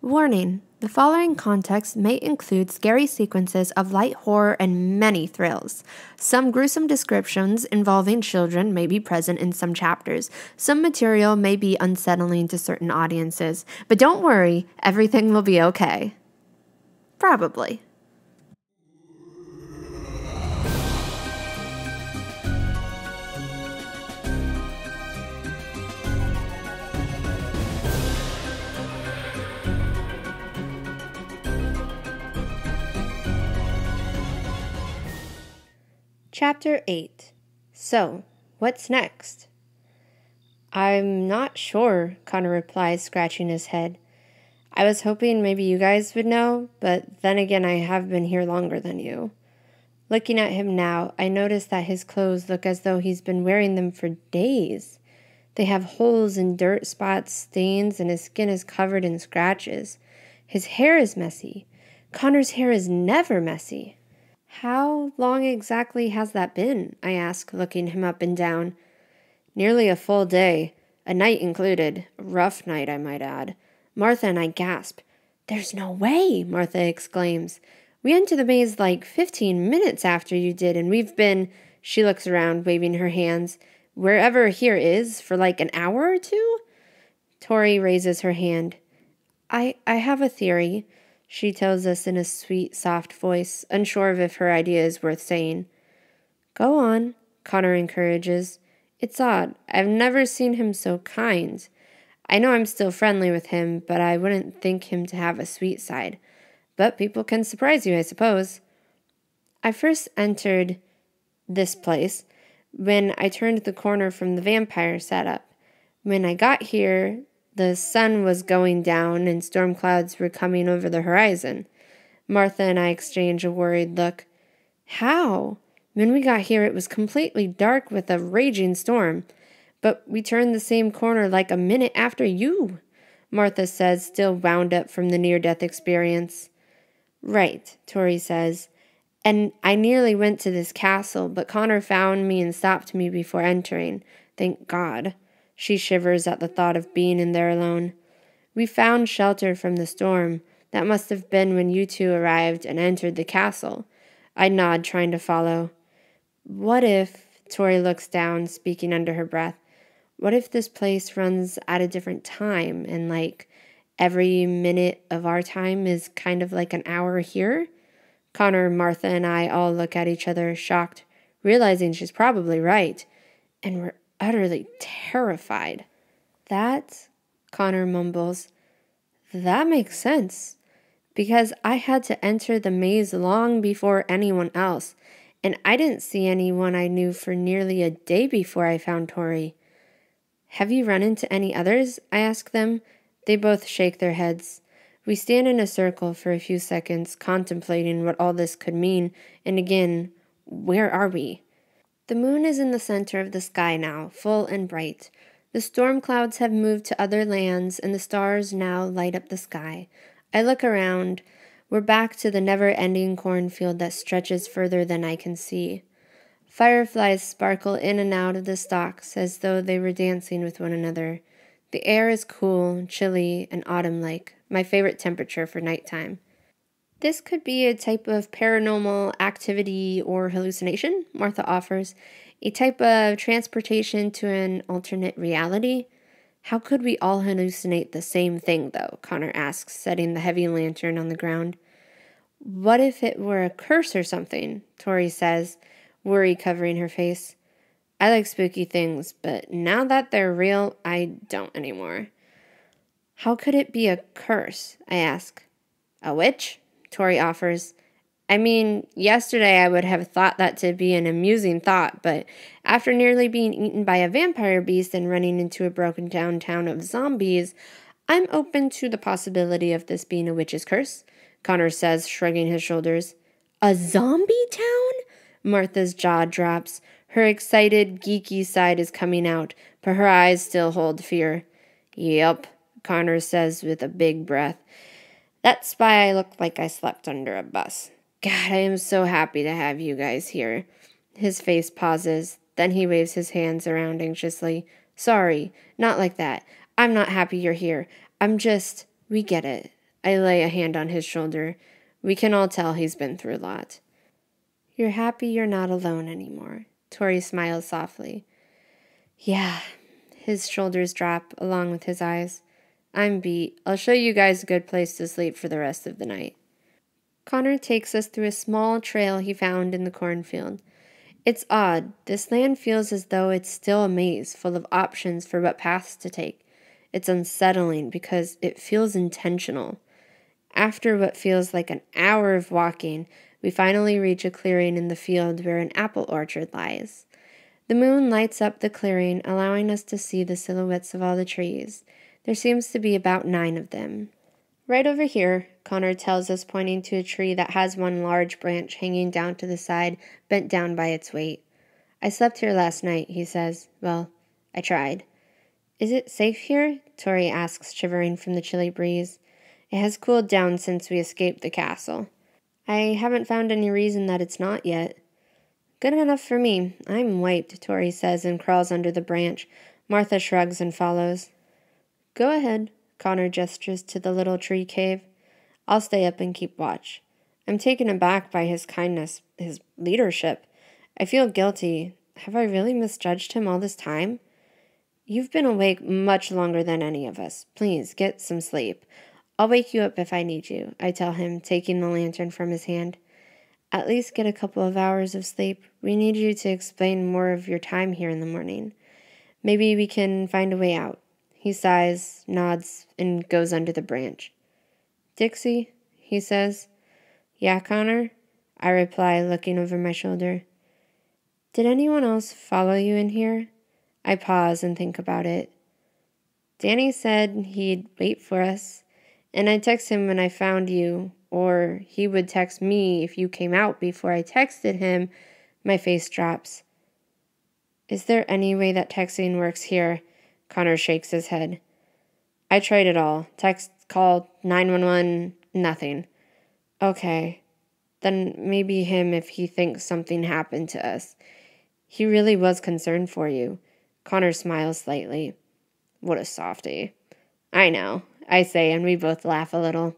Warning: the following context may include scary sequences of light horror and many thrills. Some gruesome descriptions involving children may be present in some chapters. Some material may be unsettling to certain audiences. But don't worry, everything will be okay. Probably. Chapter 8. So, what's next? I'm not sure, Connor replies, scratching his head. I was hoping maybe you guys would know, but then again I have been here longer than you. Looking at him now, I notice that his clothes look as though he's been wearing them for days. They have holes and dirt spots, stains, and his skin is covered in scratches. His hair is messy. Connor's hair is never messy. How long exactly has that been? I ask, looking him up and down. Nearly a full day, a night included. A rough night, I might add. Martha and I gasp. There's no way, Martha exclaims. We entered the maze like 15 minutes after you did, and we've been, she looks around, waving her hands, wherever here is, for like an hour or two? Tori raises her hand. I have a theory, she tells us in a sweet, soft voice, unsure of if her idea is worth saying. Go on, Connor encourages. It's odd. I've never seen him so kind. I know I'm still friendly with him, but I wouldn't think him to have a sweet side. But people can surprise you, I suppose. I first entered this place when I turned the corner from the vampire setup. When I got here, the sun was going down and storm clouds were coming over the horizon. Martha and I exchange a worried look. How? When we got here, it was completely dark with a raging storm. But we turned the same corner like a minute after you, Martha says, still wound up from the near-death experience. Right, Tori says. And I nearly went to this castle, but Connor found me and stopped me before entering. Thank God. She shivers at the thought of being in there alone. We found shelter from the storm. That must have been when you two arrived and entered the castle. I nod, trying to follow. What if, Tori looks down, speaking under her breath, what if this place runs at a different time and like every minute of our time is kind of like an hour here? Connor, Martha, and I all look at each other, shocked, realizing she's probably right, and we're utterly terrified. That, Connor mumbles, that makes sense, because I had to enter the maze long before anyone else, and I didn't see anyone I knew for nearly a day before I found Tori. Have you run into any others? I ask them. They both shake their heads. We stand in a circle for a few seconds, contemplating what all this could mean, and again, where are we? The moon is in the center of the sky now, full and bright. The storm clouds have moved to other lands, and the stars now light up the sky. I look around. We're back to the never-ending cornfield that stretches further than I can see. Fireflies sparkle in and out of the stalks as though they were dancing with one another. The air is cool, chilly, and autumn-like, my favorite temperature for nighttime. This could be a type of paranormal activity or hallucination, Martha offers. A type of transportation to an alternate reality. How could we all hallucinate the same thing, though? Connor asks, setting the heavy lantern on the ground. What if it were a curse or something? Tori says, worry covering her face. I like spooky things, but now that they're real, I don't anymore. How could it be a curse? I ask. A witch? Tori offers. I mean, yesterday I would have thought that to be an amusing thought, but after nearly being eaten by a vampire beast and running into a broken down town of zombies, I'm open to the possibility of this being a witch's curse, Connor says, shrugging his shoulders. A zombie town? Martha's jaw drops. Her excited, geeky side is coming out, but her eyes still hold fear. Yep, Connor says with a big breath. That's why I look like I slept under a bus. God, I am so happy to have you guys here. His face pauses, then he waves his hands around anxiously. Sorry, not like that. I'm not happy you're here. We get it. I lay a hand on his shoulder. We can all tell he's been through a lot. You're happy you're not alone anymore. Tori smiles softly. Yeah. His shoulders drop, along with his eyes. I'm beat. I'll show you guys a good place to sleep for the rest of the night. Connor takes us through a small trail he found in the cornfield. It's odd. This land feels as though it's still a maze, full of options for what paths to take. It's unsettling because it feels intentional. After what feels like an hour of walking, we finally reach a clearing in the field where an apple orchard lies. The moon lights up the clearing, allowing us to see the silhouettes of all the trees. There seems to be about 9 of them. Right over here, Connor tells us, pointing to a tree that has one large branch hanging down to the side, bent down by its weight. I slept here last night, he says. Well, I tried. Is it safe here? Tori asks, shivering from the chilly breeze. It has cooled down since we escaped the castle. I haven't found any reason that it's not yet. Good enough for me. I'm wiped, Tori says and crawls under the branch. Martha shrugs and follows. Go ahead, Connor gestures to the little tree cave. I'll stay up and keep watch. I'm taken aback by his kindness, his leadership. I feel guilty. Have I really misjudged him all this time? You've been awake much longer than any of us. Please, get some sleep. I'll wake you up if I need you, I tell him, taking the lantern from his hand. At least get a couple of hours of sleep. We need you to explain more of your time here in the morning. Maybe we can find a way out. He sighs, nods, and goes under the branch. Dixie, he says. Yeah, Connor? I reply, looking over my shoulder. Did anyone else follow you in here? I pause and think about it. Danny said he'd wait for us, and I text him when I found you, or he would text me if you came out before I texted him. My face drops. Is there any way that texting works here? Connor shakes his head. I tried it all. Text, call, 911, nothing. Okay. Then maybe him if he thinks something happened to us. He really was concerned for you. Connor smiles slightly. What a softie. I know, I say, and we both laugh a little.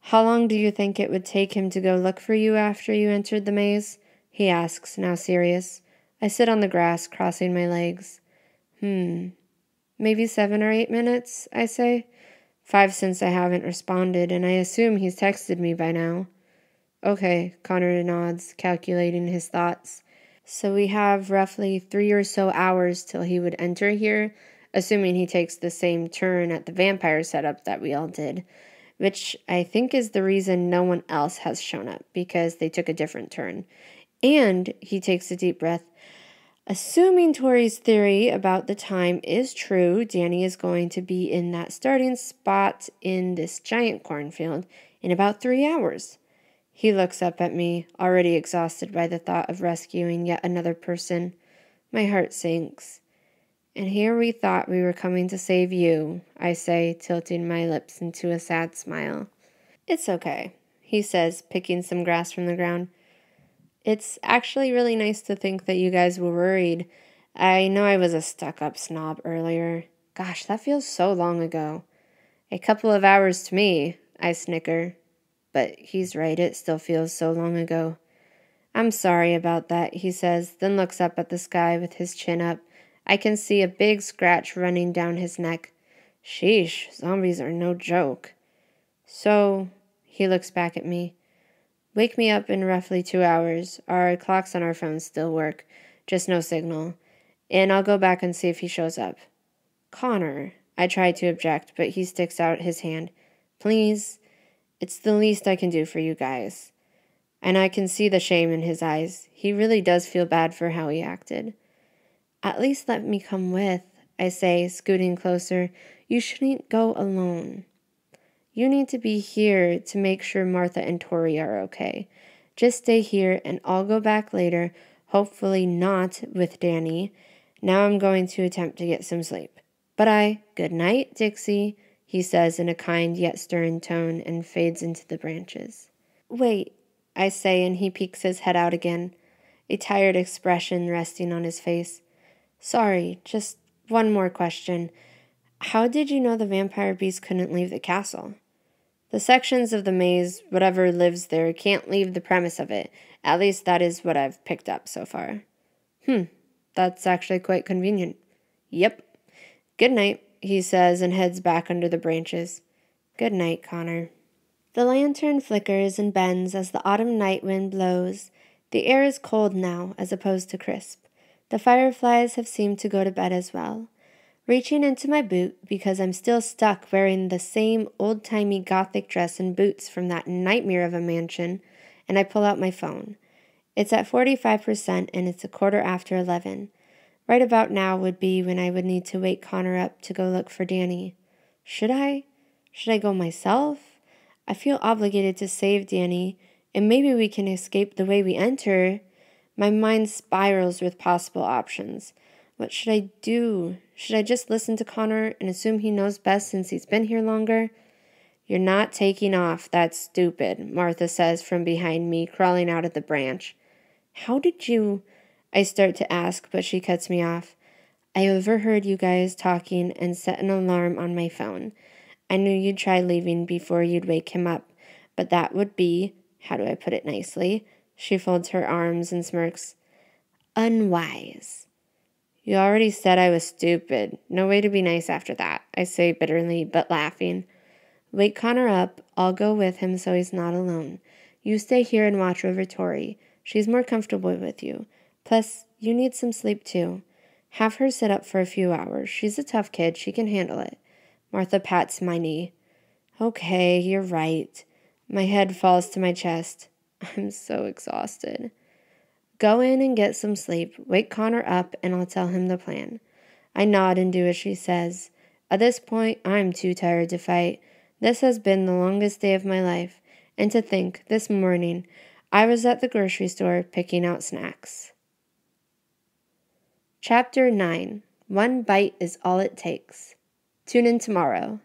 How long do you think it would take him to go look for you after you entered the maze? He asks, now serious. I sit on the grass, crossing my legs. Maybe 7 or 8 minutes, I say. 5 since I haven't responded, and I assume he's texted me by now. Okay, Connor nods, calculating his thoughts. So we have roughly 3 or so hours till he would enter here, assuming he takes the same turn at the vampire setup that we all did, which I think is the reason no one else has shown up, because they took a different turn. And he takes a deep breath. Assuming Tori's theory about the time is true, Danny is going to be in that starting spot in this giant cornfield in about 3 hours. He looks up at me, already exhausted by the thought of rescuing yet another person. My heart sinks. And here we thought we were coming to save you, I say, tilting my lips into a sad smile. It's okay, he says, picking some grass from the ground. It's actually really nice to think that you guys were worried. I know I was a stuck-up snob earlier. Gosh, that feels so long ago. A couple of hours to me, I snicker. But he's right, it still feels so long ago. I'm sorry about that, he says, then looks up at the sky with his chin up. I can see a big scratch running down his neck. Sheesh, zombies are no joke. So, he looks back at me. Wake me up in roughly 2 hours. Our clocks on our phones still work, just no signal. And I'll go back and see if he shows up. Connor, I try to object, but he sticks out his hand. Please, it's the least I can do for you guys. And I can see the shame in his eyes. He really does feel bad for how he acted. At least let me come with, I say, scooting closer. You shouldn't go alone. You need to be here to make sure Martha and Tori are okay. Just stay here and I'll go back later, hopefully not with Danny. Now I'm going to attempt to get some sleep. But good night, Dixie, he says in a kind yet stern tone and fades into the branches. Wait, I say, and he peeks his head out again, a tired expression resting on his face. Sorry, just one more question. How did you know the vampire beast couldn't leave the castle? The sections of the maze, whatever lives there, can't leave the premise of it. At least that is what I've picked up so far. That's actually quite convenient. Yep. Good night, he says and heads back under the branches. Good night, Connor. The lantern flickers and bends as the autumn night wind blows. The air is cold now, as opposed to crisp. The fireflies have seemed to go to bed as well. Reaching into my boot, because I'm still stuck wearing the same old-timey gothic dress and boots from that nightmare of a mansion, and I pull out my phone. It's at 45% and it's 11:15. Right about now would be when I would need to wake Connor up to go look for Danny. Should I? Should I go myself? I feel obligated to save Danny, and maybe we can escape the way we enter. My mind spirals with possible options. What should I do? Should I just listen to Connor and assume he knows best since he's been here longer? You're not taking off. That's stupid, Martha says from behind me, crawling out of the branch. How did you... I start to ask, but she cuts me off. I overheard you guys talking and set an alarm on my phone. I knew you'd try leaving before you'd wake him up, but that would be, how do I put it nicely? She folds her arms and smirks. Unwise. You already said I was stupid. No way to be nice after that, I say bitterly, but laughing. Wake Connor up. I'll go with him so he's not alone. You stay here and watch over Tori. She's more comfortable with you. Plus, you need some sleep too. Have her sit up for a few hours. She's a tough kid. She can handle it. Martha pats my knee. Okay, you're right. My head falls to my chest. I'm so exhausted. Go in and get some sleep. Wake Connor up and I'll tell him the plan. I nod and do as she says. At this point, I'm too tired to fight. This has been the longest day of my life. And to think, this morning, I was at the grocery store picking out snacks. Chapter 9. One bite is all it takes. Tune in tomorrow.